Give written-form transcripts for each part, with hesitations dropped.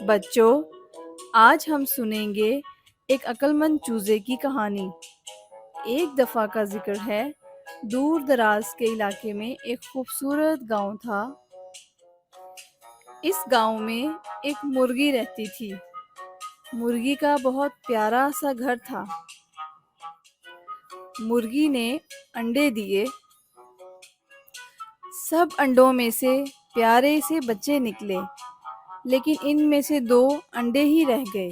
بچوں، آج ہم سنیں گے ایک عقل مند چوزے کی کہانی۔ ایک دفعہ کا ذکر ہے، دور دراز کے علاقے میں ایک خوبصورت گاؤں تھا۔ اس گاؤں میں ایک مرغی رہتی تھی۔ مرغی کا بہت پیارا سا گھر تھا۔ مرغی نے انڈے دیے۔ سب انڈوں میں سے پیارے سے بچے نکلے، لیکن ان میں سے 2 انڈے ہی رہ گئے۔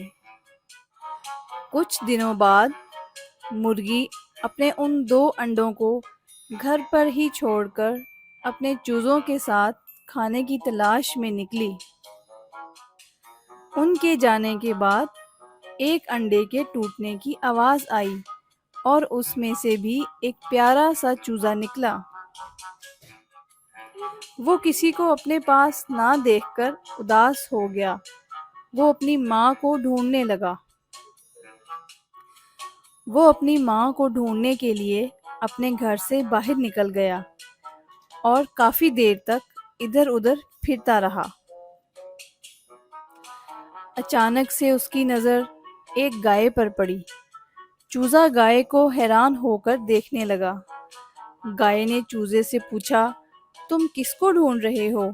کچھ دنوں بعد مرغی اپنے ان 2 انڈوں کو گھر پر ہی چھوڑ کر اپنے چوزوں کے ساتھ کھانے کی تلاش میں نکلی۔ ان کے جانے کے بعد ایک انڈے کے ٹوٹنے کی آواز آئی اور اس میں سے بھی ایک پیارا سا چوزا نکلا۔ وہ کسی کو اپنے پاس نہ دیکھ کر اداس ہو گیا۔ وہ اپنی ماں کو ڈھونڈنے لگا۔ وہ اپنی ماں کو ڈھونڈنے کے لیے اپنے گھر سے باہر نکل گیا اور کافی دیر تک ادھر ادھر پھرتا رہا۔ اچانک سے اس کی نظر ایک گائے پر پڑی۔ چوزا گائے کو حیران ہو کر دیکھنے لگا۔ گائے نے چوزے سے پوچھا، تم کس کو ڈھونڈ رہے ہو؟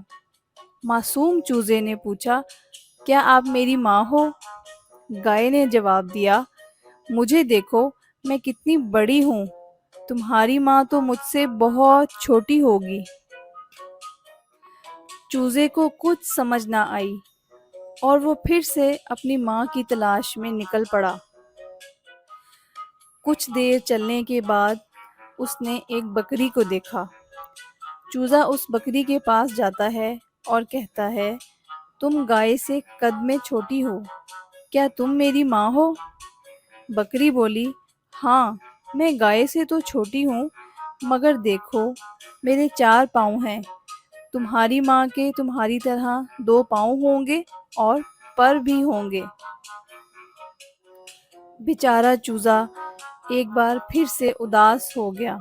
معصوم چوزے نے پوچھا، کیا آپ میری ماں ہو؟ گائے نے جواب دیا، مجھے دیکھو، میں کتنی بڑی ہوں، تمہاری ماں تو مجھ سے بہت چھوٹی ہوگی۔ چوزے کو کچھ سمجھ نہ آئی اور وہ پھر سے اپنی ماں کی تلاش میں نکل پڑا۔ کچھ دیر چلنے کے بعد اس نے ایک بکری کو دیکھا۔ چوزا اس بکری کے پاس جاتا ہے اور کہتا ہے، تم گائے سے قد میں چھوٹی ہو، کیا تم میری ماں ہو؟ بکری بولی، ہاں، میں گائے سے تو چھوٹی ہوں، مگر دیکھو، میرے 4 پاؤں ہیں۔ تمہاری ماں کے تمہاری طرح 2 پاؤں ہوں گے اور پر بھی ہوں گے۔ بیچارہ چوزا ایک بار پھر سے اداس ہو گیا۔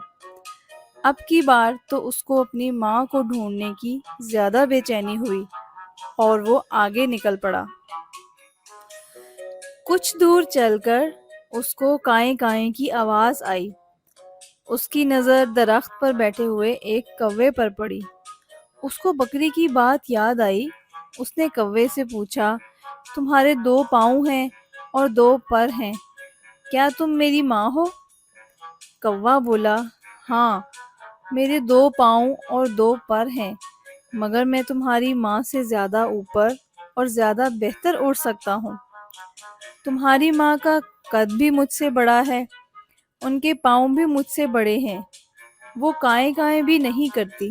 اب کی بار تو اس کو اپنی ماں کو ڈھونڈنے کی زیادہ بے چینی ہوئی اور وہ آگے نکل پڑا۔ کچھ دور چل کر اس کو کائیں کائیں کی آواز آئی۔ اس کی نظر درخت پر بیٹھے ہوئے ایک کوے پر پڑی۔ اس کو بکری کی بات یاد آئی۔ اس نے کوے سے پوچھا، تمہارے 2 پاؤں ہیں اور 2 پر ہیں، کیا تم میری ماں ہو؟ کوا بولا، ہاں، میرے 2 پاؤں اور 2 پر ہیں، مگر میں تمہاری ماں سے زیادہ اوپر اور زیادہ بہتر اڑ سکتا ہوں۔ تمہاری ماں کا قد بھی مجھ سے بڑا ہے، ان کے پاؤں بھی مجھ سے بڑے ہیں، وہ کائیں کائیں بھی نہیں کرتی۔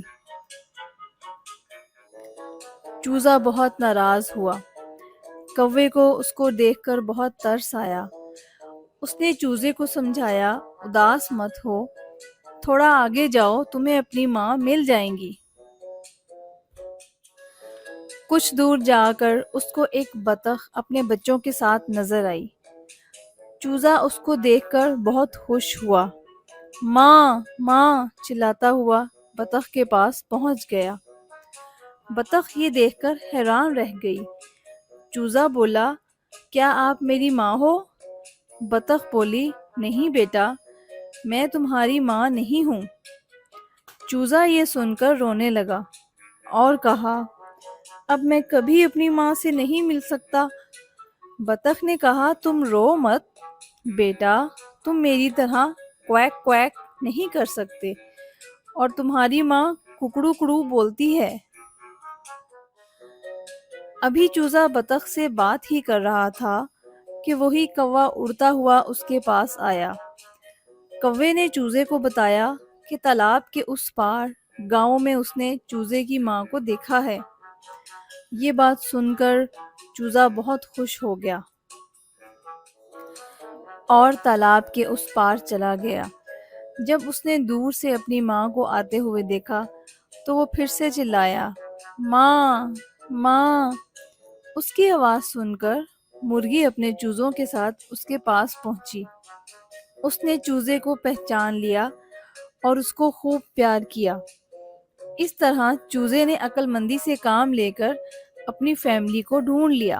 چوزا بہت ناراض ہوا۔ کوے کو اس کو دیکھ کر بہت ترس آیا۔ اس نے چوزے کو سمجھایا، اداس مت ہو، تھوڑا آگے جاؤ، تمہیں اپنی ماں مل جائیں گی۔ کچھ دور جا کر اس کو ایک بطخ اپنے بچوں کے ساتھ نظر آئی۔ چوزا اس کو دیکھ کر بہت خوش ہوا۔ ماں ماں چلاتا ہوا بطخ کے پاس پہنچ گیا۔ بطخ یہ دیکھ کر حیران رہ گئی۔ چوزا بولا، کیا آپ میری ماں ہو؟ بطخ بولی، نہیں بیٹا، میں تمہاری ماں نہیں ہوں۔ چوزا یہ سن کر رونے لگا اور کہا، اب میں کبھی اپنی ماں سے نہیں مل سکتا۔ بطخ نے کہا، تم رو مت بیٹا، تم میری طرح کویک کویک نہیں کر سکتے اور تمہاری ماں ککڑو کڑو بولتی ہے۔ ابھی چوزا بطخ سے بات ہی کر رہا تھا کہ وہی کوا اڑتا ہوا اس کے پاس آیا۔ کوے نے چوزے کو بتایا کہ تالاب کے اس پار گاؤں میں اس نے چوزے کی ماں کو دیکھا ہے۔ یہ بات سن کر چوزا بہت خوش ہو گیا اور تالاب کے اس پار چلا گیا۔ جب اس نے دور سے اپنی ماں کو آتے ہوئے دیکھا تو وہ پھر سے چلایا، ماں ماں۔ اس کی آواز سن کر مرغی اپنے چوزوں کے ساتھ اس کے پاس پہنچی۔ اس نے چوزے کو پہچان لیا اور اس کو خوب پیار کیا۔ اس طرح چوزے نے عقل مندی سے کام لے کر اپنی فیملی کو ڈھونڈ لیا۔